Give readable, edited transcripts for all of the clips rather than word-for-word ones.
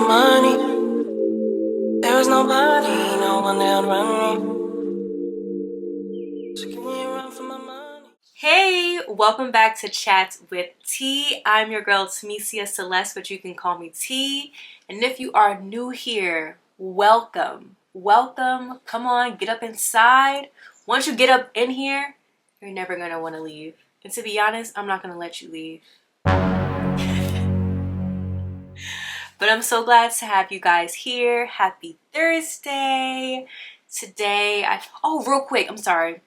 my money. There was nobody, no one that would run me. So give me a run for my money. Hey, welcome back to Chats with T. I'm your girl Tamesia Celeste, but you can call me T. And if you are new here, welcome. Welcome. Come on, get up inside. Once you get up in here, you're never gonna want to leave. And to be honest, I'm not gonna let you leave. But I'm so glad to have you guys here. Happy Thursday. Today, real quick, I'm sorry.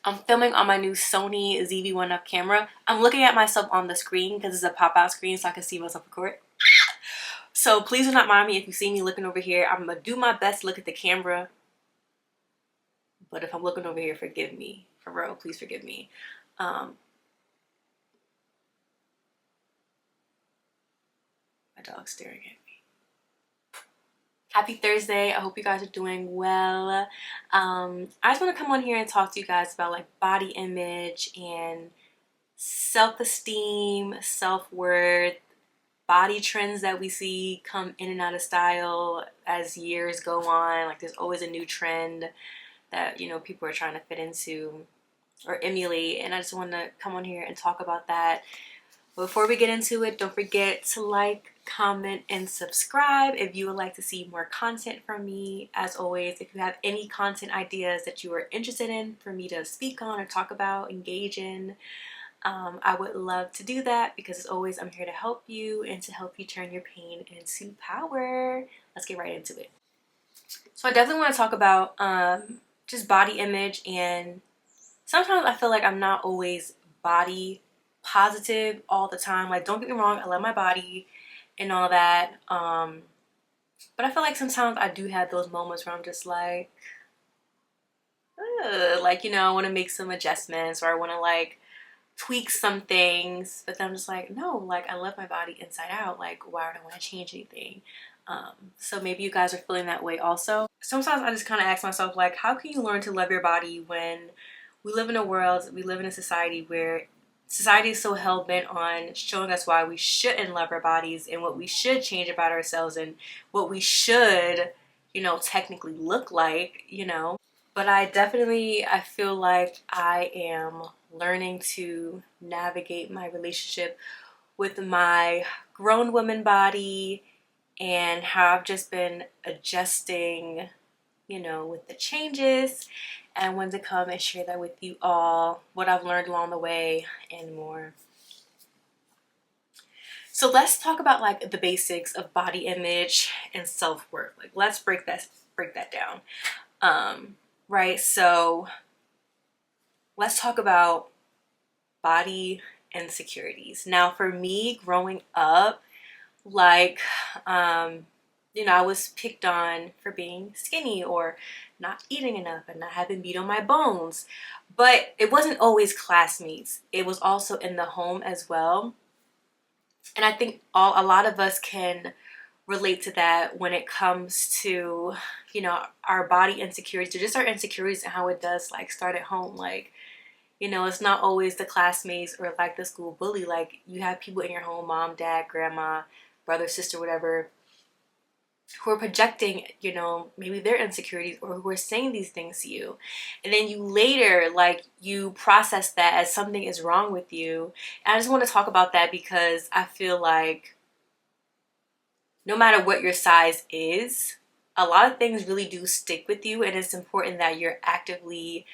I'm filming on my new Sony ZV-1F camera. I'm looking at myself on the screen because it's a pop-out screen so I can see myself record. So please do not mind me if you see me looking over here. I'm going to do my best to look at the camera. But if I'm looking over here, forgive me. For real, please forgive me. My dog's staring at me. Happy Thursday. I hope you guys are doing well. I just want to come on here and talk to you guys about like body image and self-esteem, self-worth, body trends that we see come in and out of style as years go on. Like there's always a new trend that, you know, people are trying to fit into or emulate. And I just want to come on here and talk about that. Before we get into it, don't forget to like, comment, and subscribe if you would like to see more content from me. As always, if you have any content ideas that you are interested in for me to speak on or talk about, engage in, I would love to do that because as always, I'm here to help you and to help you turn your pain into power. Let's get right into it. So I definitely want to talk about just body image, and sometimes I feel like I'm not always body positive all the time. Like, don't get me wrong, I love my body and all that, but I feel like sometimes I do have those moments where I'm just like, like, you know, I want to make some adjustments or I want to like tweak some things, but then I'm just like, no, like I love my body inside out. Like, why would I want to change anything? So maybe you guys are feeling that way also. Sometimes I just kind of ask myself, like, how can you learn to love your body when we live in a world, we live in a society where society is so hell-bent on showing us why we shouldn't love our bodies and what we should change about ourselves and what we should, you know, technically look like, you know. But I feel like I am learning to navigate my relationship with my grown woman body and how I've just been adjusting, you know, with the changes, and I wanted to come and share that with you all, what I've learned along the way and more. So let's talk about like the basics of body image and self-worth. Like let's break that down. Right, so let's talk about body insecurities. Now for me growing up, like you know, I was picked on for being skinny or not eating enough and not having meat on my bones. But it wasn't always classmates. It was also in the home as well. And I think a lot of us can relate to that when it comes to, you know, our body insecurities or just our insecurities and how it does like start at home. Like, you know, it's not always the classmates or like the school bully. Like you have people in your home, mom, dad, grandma, brother, sister, whatever, who are projecting, you know, maybe their insecurities or who are saying these things to you. And then you later, like, you process that as something is wrong with you. And I just want to talk about that because I feel like no matter what your size is, a lot of things really do stick with you. And it's important that you're actively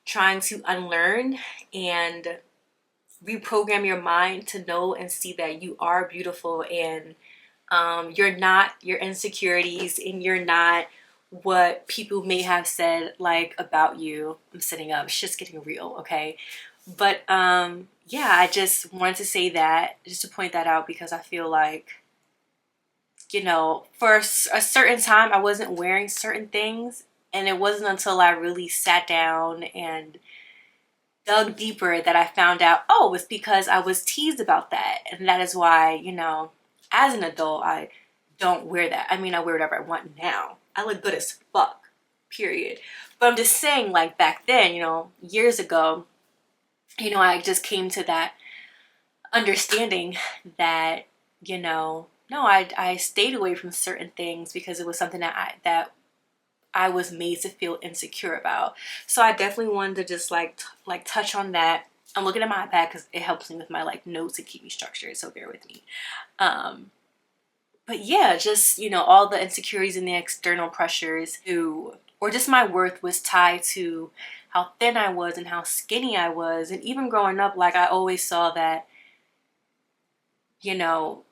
trying to unlearn and reprogram your mind to know and see that you are beautiful and you're not your insecurities and you're not what people may have said like about you. I'm sitting up, shit's getting real, okay? But yeah, I just wanted to say that, just to point that out because I feel like, you know, for a certain time I wasn't wearing certain things, and it wasn't until I really sat down and dug deeper that I found out, oh, it's because I was teased about that. And that is why, you know, as an adult, I don't wear that. I mean, I wear whatever I want now. I look good as fuck, period. But I'm just saying, like, back then, you know, years ago, I just came to that understanding that, no, I stayed away from certain things because it was something that I was made to feel insecure about. So I definitely wanted to just like touch on that. I'm looking at my iPad because it helps me with my like notes and keep me structured, so bear with me. But yeah, just, you know, all the insecurities and the external pressures to, or just my worth was tied to how thin I was and how skinny I was. And even growing up, like I always saw that, you know,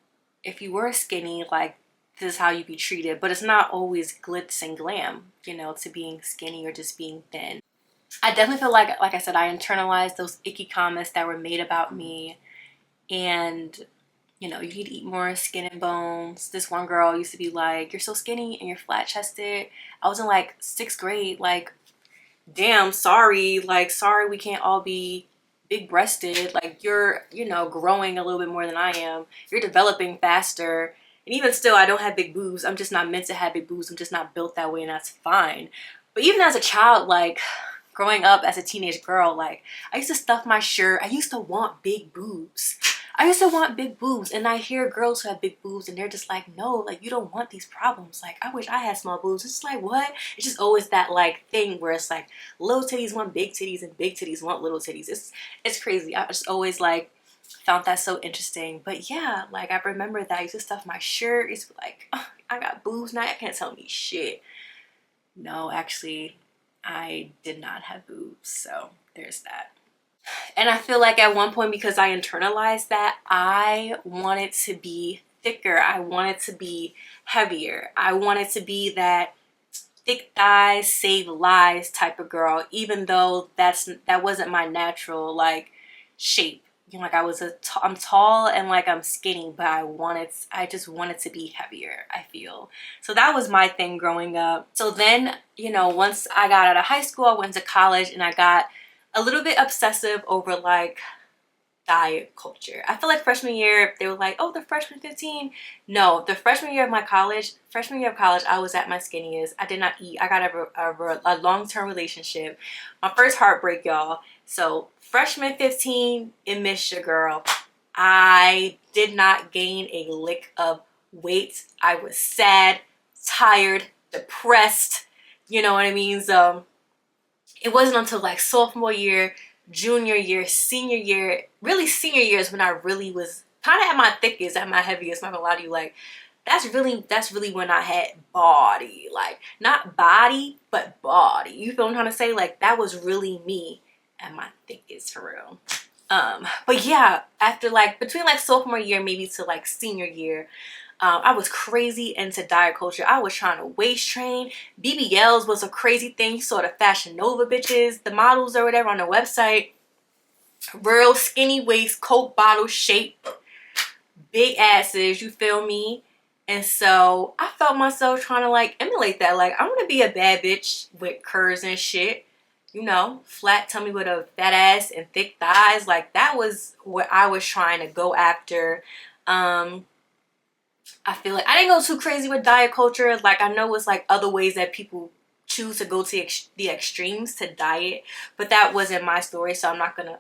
if you were skinny, like this is how you be treated. But it's not always glitz and glam, you know, to being skinny or just being thin. I definitely feel like I said, I internalized those icky comments that were made about me. And you know, you need to eat more skin and bones. This one girl used to be like, you're so skinny and you're flat chested. I was in like 6th grade, like, damn, sorry. Like, sorry, we can't all be big breasted. Like, you're, you know, growing a little bit more than I am. You're developing faster. And even still, I don't have big boobs. I'm just not meant to have big boobs. I'm just not built that way, and that's fine. But even as a child, like, growing up as a teenage girl, like, I used to stuff my shirt. I used to want big boobs. I used to want big boobs, and I hear girls who have big boobs and they're just like, no, like you don't want these problems. Like, I wish I had small boobs. It's like, what? It's just always that like thing where it's like little titties want big titties and big titties want little titties. It's crazy. I just always like found that so interesting. But yeah, like I remember that I used to stuff my shirt. It's like, oh, I got boobs now. I can't tell me shit. No, actually, I did not have boobs. So there's that. And I feel like at one point, because I internalized that, I wanted to be thicker. I wanted to be heavier. I wanted to be that thick thighs save lives type of girl, even though that wasn't my natural like shape. You know, like I'm tall and like I'm skinny, but I just wanted to be heavier, I feel. So that was my thing growing up. So then, you know, once I got out of high school, I went to college and I got a little bit obsessive over like diet culture. I feel like freshman year, they were like, oh, the freshman 15. No, the freshman year of college, I was at my skinniest. I did not eat. I got a long-term relationship. My first heartbreak, y'all. So freshman 15, it missed your girl. I did not gain a lick of weight. I was sad, tired, depressed. You know what I mean? So it wasn't until like sophomore year, junior year, senior year, really senior year is when I really was kind of at my thickest, at my heaviest. I'm not gonna lie to you, like that's really when I had body, like not body, but body. You feel what I'm trying to say? Like that was really me at my thickest for real. But yeah, after like between like sophomore year maybe to like senior year, I was crazy into diet culture. I was trying to waist train. BBLs was a crazy thing. You saw the Fashion Nova bitches, the models or whatever on the website. Real skinny waist, Coke bottle shape, big asses, you feel me? And so I felt myself trying to like emulate that. Like, I want to be a bad bitch with curves and shit. You know, flat tummy with a fat ass and thick thighs. Like, that was what I was trying to go after. I feel like I didn't go too crazy with diet culture. Like, I know it's like other ways that people choose to go to the extremes to diet, but that wasn't my story, so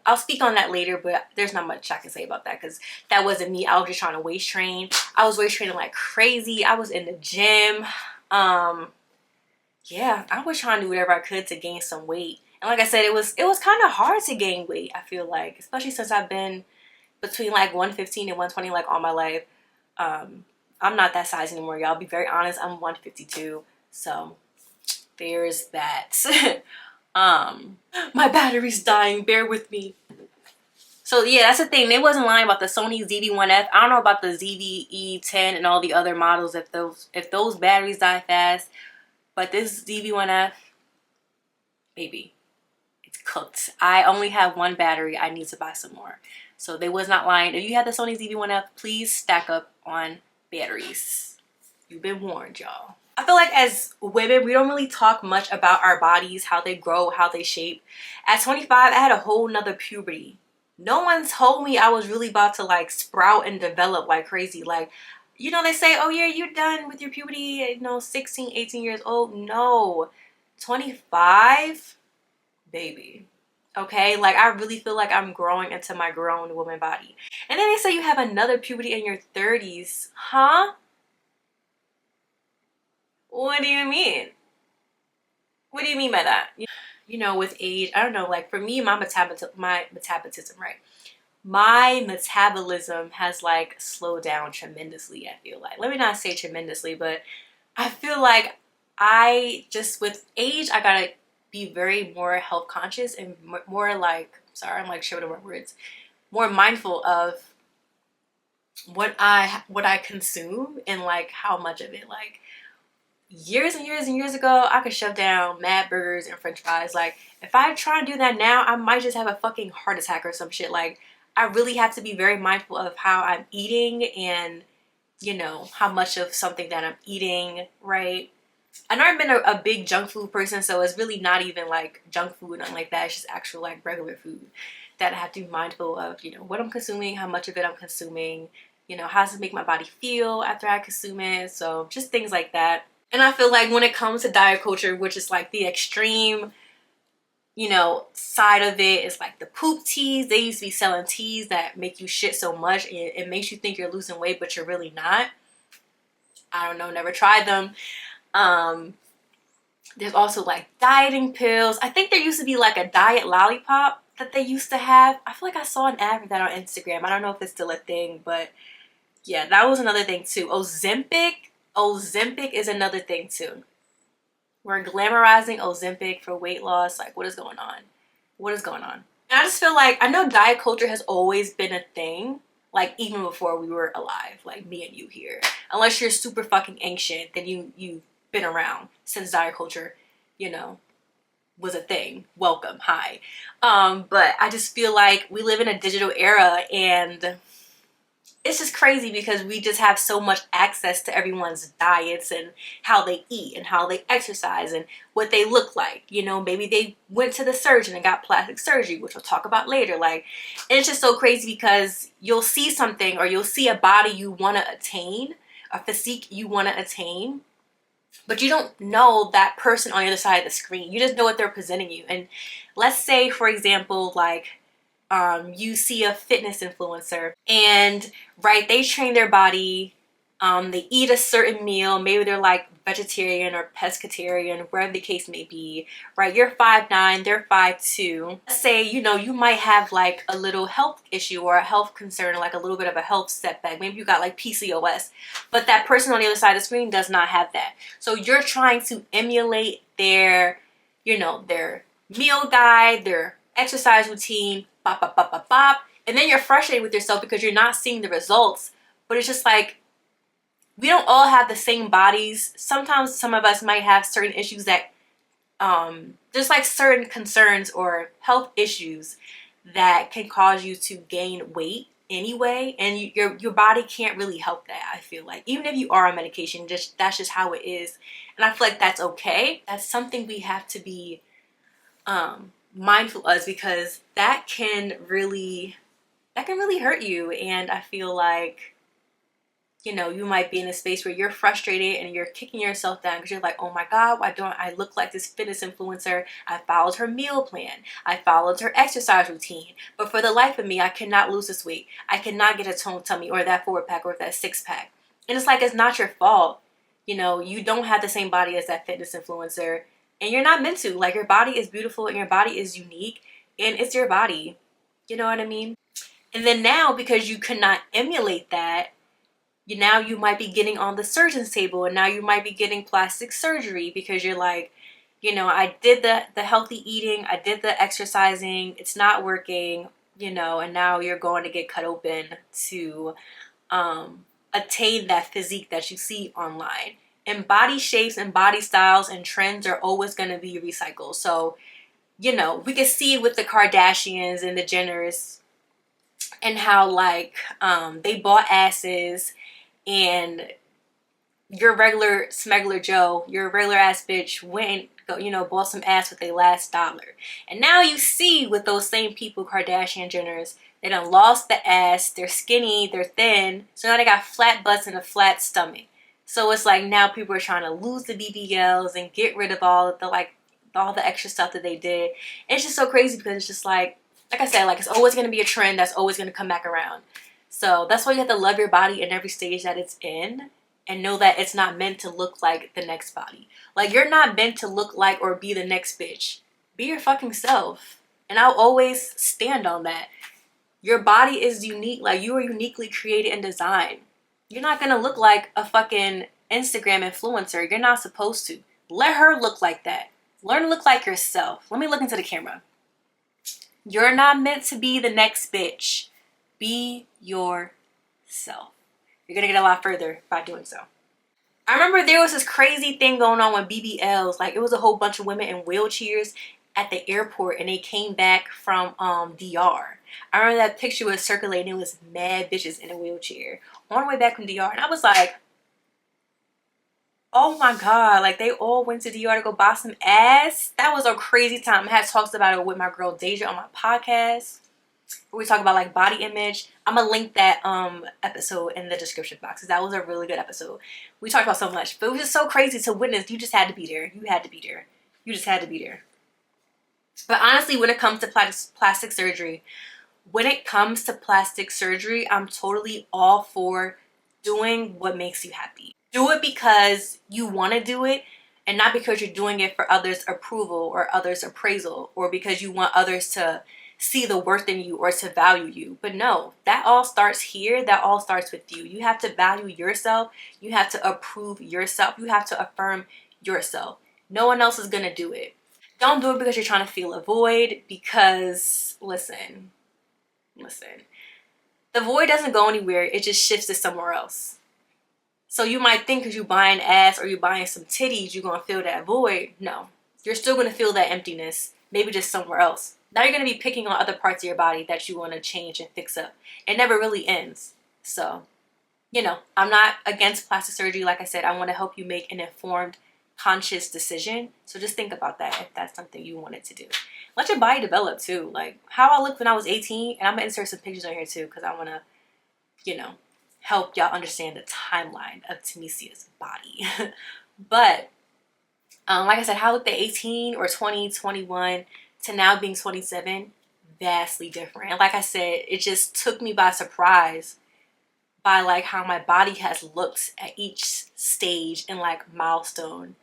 I'll speak on that later, but there's not much I can say about that because that wasn't me. I was just trying to waist train. I was waist training like crazy. I was in the gym. Yeah, I was trying to do whatever I could to gain some weight. And like I said, it was kind of hard to gain weight, I feel like, especially since I've been between like 115 and 120 like all my life. I'm not that size anymore, y'all. Be very honest, I'm 152. So there's that. My battery's dying. Bear with me. So yeah, that's the thing. They wasn't lying about the Sony ZV-1F. I don't know about the ZV-E10 and all the other models if those batteries die fast. But this ZV-1F, baby, it's cooked. I only have one battery. I need to buy some more. So they was not lying. If you have the Sony ZV-1F, please stack up on batteries. You've been warned, y'all. I feel like as women, we don't really talk much about our bodies, how they grow, how they shape. At 25, I had a whole nother puberty. No one told me I was really about to like sprout and develop like crazy. Like, you know, they say, oh yeah, you're done with your puberty at, 16, 18 years old. No, 25, baby. Okay, like I really feel like I'm growing into my grown woman body. And then they say you have another puberty in your 30s. Huh? What do you mean? What do you mean by that? You know, with age, I don't know, like for me, my metabolism, right? My metabolism has like slowed down tremendously, I feel like. Let me not say tremendously, but I feel like I just with age, I gotta be very more health conscious and more like, sorry, I'm like showing my words, more mindful of what I consume and like how much of it. Like years and years and years ago, I could shove down mad burgers and french fries. Like if I try and do that now, I might just have a fucking heart attack or some shit. Like I really have to be very mindful of how I'm eating and how much of something that I'm eating, right? I've never been a big junk food person, so it's really not even like junk food, nothing like that. It's just actual like regular food that I have to be mindful of, what I'm consuming, how much of it I'm consuming, how does it make my body feel after I consume it. So just things like that. And I feel like when it comes to diet culture, which is like the extreme, side of it, is like the poop teas. They used to be selling teas that make you shit so much it makes you think you're losing weight, but you're really not. I don't know, never tried them. Um, There's also like dieting pills. I think there used to be like a diet lollipop that they used to have. I feel like I saw an ad for that on Instagram. I don't know if it's still a thing, but yeah, that was another thing too. Ozempic is another thing too. We're glamorizing Ozempic for weight loss. Like, what is going on? What is going on? And I just feel like I know diet culture has always been a thing. Like even before we were alive, like me and you here. Unless you're super fucking ancient, then you've been around since diet culture, you know, was a thing. Welcome, hi. But I just feel like we live in a digital era, and it's just crazy because we just have so much access to everyone's diets and how they eat and how they exercise and what they look like. Maybe they went to the surgeon and got plastic surgery, which we'll talk about later. Like, and it's just so crazy because you'll see something or you'll see a body you want to attain, a physique you want to attain, but you don't know that person on the other side of the screen. You just know what they're presenting you. And let's say, for example, like, you see a fitness influencer and right, they train their body, they eat a certain meal, maybe they're like vegetarian or pescatarian, wherever the case may be, right? You're 5'9", they're 5'2". Let's say, you might have like a little health issue or a health concern, like a little bit of a health setback. Maybe you got like PCOS, but that person on the other side of the screen does not have that. So you're trying to emulate their meal guide, their exercise routine, bop, bop, bop, bop, bop. And then you're frustrated with yourself because you're not seeing the results. But it's just like, we don't all have the same bodies. Sometimes some of us might have certain issues that, there's like certain concerns or health issues that can cause you to gain weight anyway. And your body can't really help that, I feel like. Even if you are on medication, that's just how it is. And I feel like that's okay. That's something we have to be mindful of, because that can really hurt you. And I feel like you might be in a space where you're frustrated and you're kicking yourself down because you're like, oh my god, why don't I look like this fitness influencer? I followed her meal plan, I followed her exercise routine, but for the life of me, I cannot lose this weight. I cannot get a toned tummy or that 4-pack or that 6-pack. And it's like, it's not your fault. You don't have the same body as that fitness influencer, and you're not meant to. Like, your body is beautiful and your body is unique, and it's your body. You know what I mean? And then now, because you cannot emulate that, you might be getting on the surgeon's table, and now you might be getting plastic surgery because you're like, I did the healthy eating, I did the exercising, it's not working, and now you're going to get cut open to attain that physique that you see online. And body shapes and body styles and trends are always going to be recycled. So, we can see it with the Kardashians and the Jenners and how like they bought asses, and your regular smuggler Joe, your regular ass bitch went and bought some ass with their last dollar. And now you see with those same people, Kardashian Jenners, they done lost the ass, they're skinny, they're thin, so now they got flat butts and a flat stomach. So it's like now people are trying to lose the BBLs and get rid of all of the all the extra stuff that they did. And it's just so crazy because it's just like I said, like it's always going to be a trend that's always going to come back around. So that's why you have to love your body in every stage that it's in and know that it's not meant to look like the next body. Like you're not meant to look like or be the next bitch. Be your fucking self. And I'll always stand on that. Your body is unique. Like you are uniquely created and designed. You're not going to look like a fucking Instagram influencer. You're not supposed to. Let her look like that. Learn to look like yourself. Let me look into the camera. You're not meant to be the next bitch. Be yourself. You're going to get a lot further by doing so. I remember there was this crazy thing going on with BBLs. Like it was a whole bunch of women in wheelchairs at the airport and they came back from DR. I remember that picture was circulating. It was mad bitches in a wheelchair on the way back from DR. And I was like, oh my God, like they all went to DR to go buy some ass. That was a crazy time. I had talks about it with my girl Deja on my podcast. Where we talk about like body image. I'm gonna link that episode in the description box because that was a really good episode. We talked about so much, but it was just so crazy to witness. You just had to be there. You had to be there. You just had to be there. But honestly, when it comes to plastic surgery, I'm totally all for doing what makes you happy. Do it because you want to do it and not because you're doing it for others' approval or others' appraisal or because you want others to see the worth in you or to value you. But no, that all starts here. That all starts with you. You have to value yourself. You have to approve yourself. You have to affirm yourself. No one else is going to do it. Don't do it because you're trying to fill a void because, listen, the void doesn't go anywhere. It just shifts to somewhere else. So you might think because you're buying ass or you're buying some titties, you're going to fill that void. No, you're still going to feel that emptiness, maybe just somewhere else. Now you're going to be picking on other parts of your body that you want to change and fix up. It never really ends. So, I'm not against plastic surgery. Like I said, I want to help you make an informed, conscious decision. So just think about that if that's something you wanted to do. Let your body develop too. Like how I looked when I was 18, and I'm going to insert some pictures on here too because I want to, help y'all understand the timeline of Tamisia's body. But like I said, how I looked at 18 or 20, 21 to now being 27, vastly different. And like I said, it just took me by surprise by like how my body has looked at each stage and like milestone,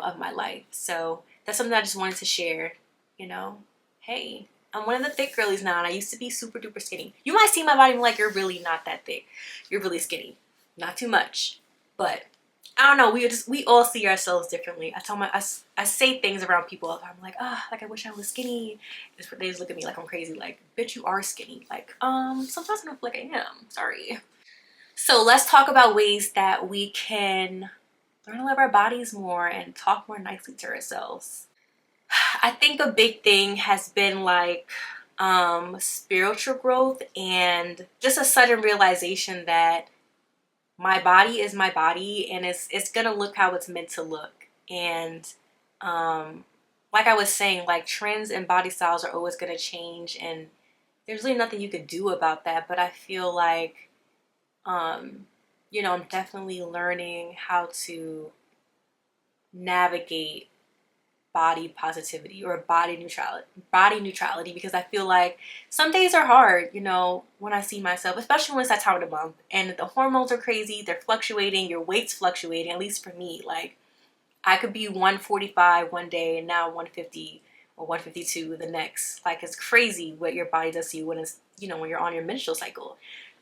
of my life. So that's something I just wanted to share, hey, I'm one of the thick girlies now and I used to be super duper skinny. You might see my body and be like, you're really not that thick. You're really skinny. Not too much. But I don't know, we all see ourselves differently. I say things around people all the time, like, like I wish I was skinny. They just look at me like I'm crazy, like, bitch, you are skinny. Like, sometimes I don't feel like I am. Sorry. So let's talk about ways that we can learn to love our bodies more and talk more nicely to ourselves. I think a big thing has been like spiritual growth and just a sudden realization that my body is my body and it's gonna look how it's meant to look. And like I was saying, like trends and body styles are always gonna change and there's really nothing you could do about that. But I feel like I'm definitely learning how to navigate body positivity or body neutrality because I feel like some days are hard, when I see myself, especially when it's that time of the month and the hormones are crazy, they're fluctuating, your weight's fluctuating, at least for me. Like I could be 145 one day and now 150 or 152 the next. Like it's crazy what your body does to you when it's, when you're on your menstrual cycle.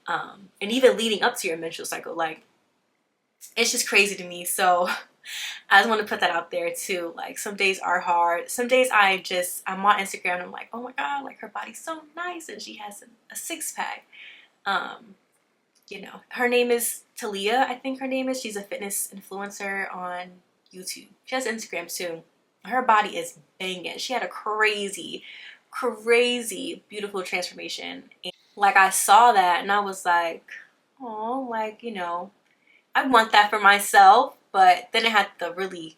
And even leading up to your menstrual cycle, like it's just crazy to me. So I just want to put that out there too. Like some days are hard. Some days I'm on Instagram and I'm like, oh my God, like her body's so nice and she has a six pack. Her name is Talia, I think her name is. She's a fitness influencer on YouTube. She has Instagram too. Her body is banging. She had a crazy, crazy beautiful transformation. And like I saw that and I was like, oh, like, I want that for myself. But then it had to really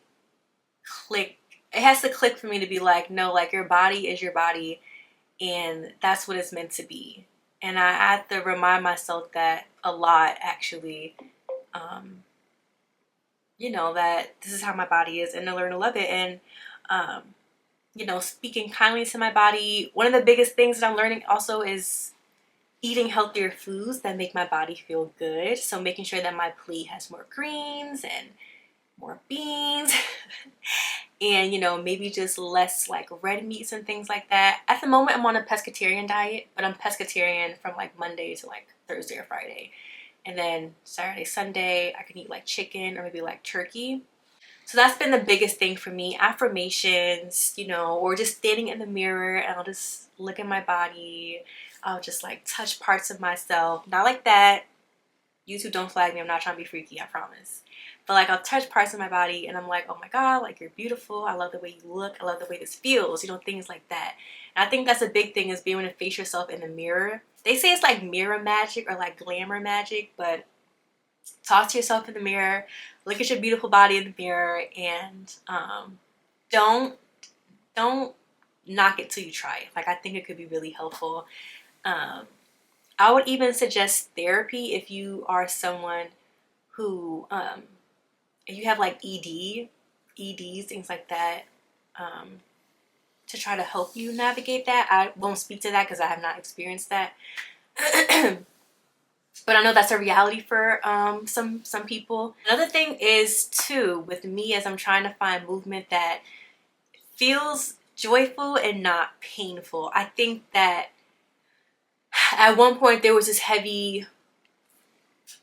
click. It has to click for me to be like, no, like your body is your body and that's what it's meant to be. And I had to remind myself that a lot actually, that this is how my body is and to learn to love it. And you know, speaking kindly to my body. One of the biggest things that I'm learning also is eating healthier foods that make my body feel good. So making sure that my plate has more greens and more beans and, you know, maybe just less like red meats and things like that. At the moment, I'm on a pescatarian diet, but I'm pescatarian from like Monday to like Thursday or Friday. And then Saturday, Sunday, I can eat like chicken or maybe like turkey. So that's been the biggest thing for me. Affirmations, you know, or just standing in the mirror and I'll just look at my body. I'll just like touch parts of myself. Not like that. YouTube don't flag me. I'm not trying to be freaky, I promise. But like I'll touch parts of my body and I'm like, oh my God, like you're beautiful. I love the way you look. I love the way this feels, you know, things like that. And I think that's a big thing is being able to face yourself in the mirror. They say it's like mirror magic or like glamour magic, but talk to yourself in the mirror, look at your beautiful body in the mirror, and don't don't knock it till you try it. Like I think it could be really helpful. I would even suggest therapy if you are someone who if you have like EDs, things like that, to try to help you navigate that. I won't speak to that because I have not experienced that. But I know that's a reality for some people. Another thing is too, with me as I'm trying to find movement that feels joyful and not painful. I think that at one point there was this heavy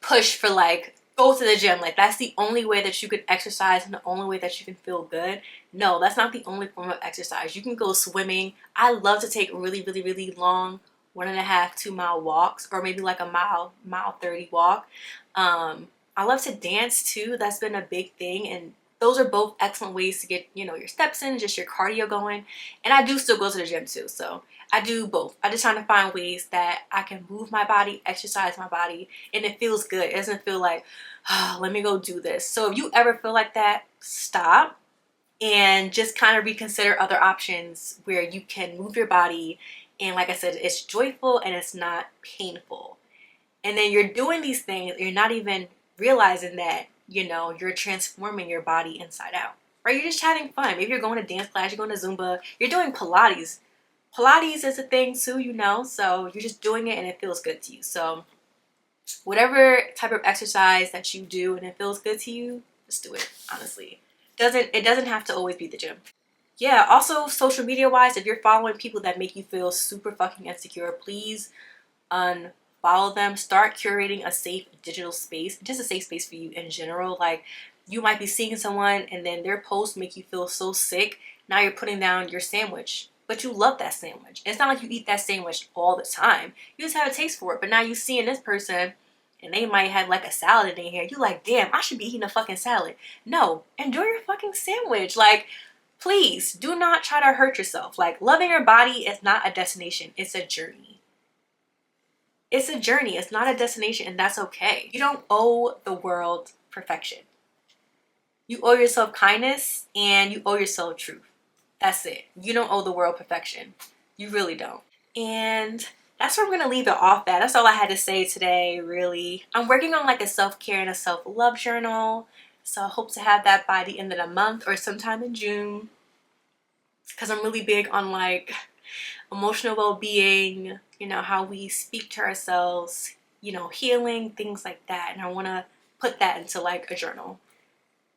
push for like, go to the gym. Like that's the only way that you can exercise and the only way that you can feel good. No, that's not the only form of exercise. You can go swimming. I love to take really long 1.5, 2 mile walks, or maybe like a mile 30 walk. I love to dance too. That's been a big thing, and those are both excellent ways to get, you know, your steps in, just your cardio going. And I do still go to the gym too, so I do both. I just trying to find ways that I can move my body, exercise my body, and it feels good. It doesn't feel like, oh, let me go do this. So if you ever feel like that, stop and just kind of reconsider other options where you can move your body. And like I said, it's joyful and it's not painful. And then you're doing these things, you're not even realizing that, you know, you're transforming your body inside out, right? You're just having fun. Maybe you're going to dance class, you're going to Zumba, you're doing Pilates. Pilates is a thing too, you know, so you're just doing it and it feels good to you. So whatever type of exercise that you do and it feels good to you, just do it, honestly. It doesn't have to always be the gym. Yeah, also social media wise, if you're following people that make you feel super fucking insecure, please unfollow them. Start curating a safe digital space, just a safe space for you in general. Like you might be seeing someone and then their posts make you feel so sick. Now you're putting down your sandwich, but you love that sandwich. It's not like you eat that sandwich all the time. You just have a taste for it. But now you seeing this person and they might have like a salad in here. You like, damn, I should be eating a fucking salad. No, enjoy your fucking sandwich. Like, please do not try to hurt yourself. Like, loving your body is not a destination. It's a journey. It's a journey. It's not a destination, and that's okay. You don't owe the world perfection. You owe yourself kindness and you owe yourself truth. That's it. You don't owe the world perfection. You really don't. And that's where I'm going to leave it off at. That's all I had to say today, really. I'm working on like a self-care and a self-love journal. So I hope to have that by the end of the month or sometime in June. Because I'm really big on like emotional well-being, you know, how we speak to ourselves, you know, healing, things like that. And I want to put that into like a journal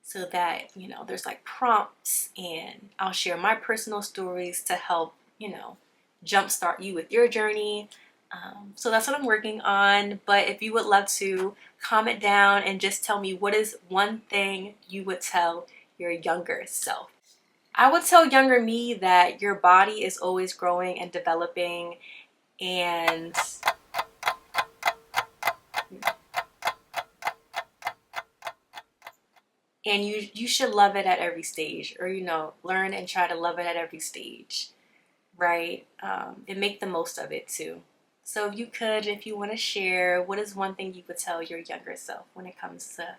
so that, you know, there's like prompts and I'll share my personal stories to help, you know, jumpstart you with your journey. So that's what I'm working on. But if you would love to comment down and just tell me what is one thing you would tell your younger self. I would tell younger me that your body is always growing and developing, and you should love it at every stage, or, you know, learn and try to love it at every stage, right? And make the most of it too. So if you want to share, what is one thing you would tell your younger self when it comes to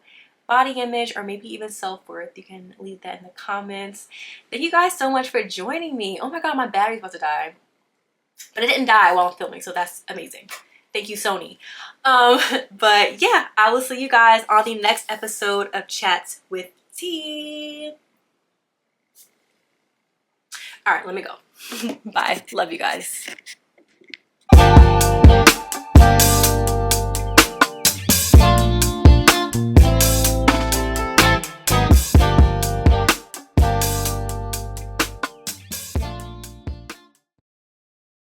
body image or maybe even self-worth? You can leave that in the comments. Thank you guys so much for joining me. Oh my God, my battery's about to die. But it didn't die while I'm filming, so that's amazing. Thank you, Sony. But yeah, I will see you guys on the next episode of Chats with T. All right, let me go. Bye. Love you guys.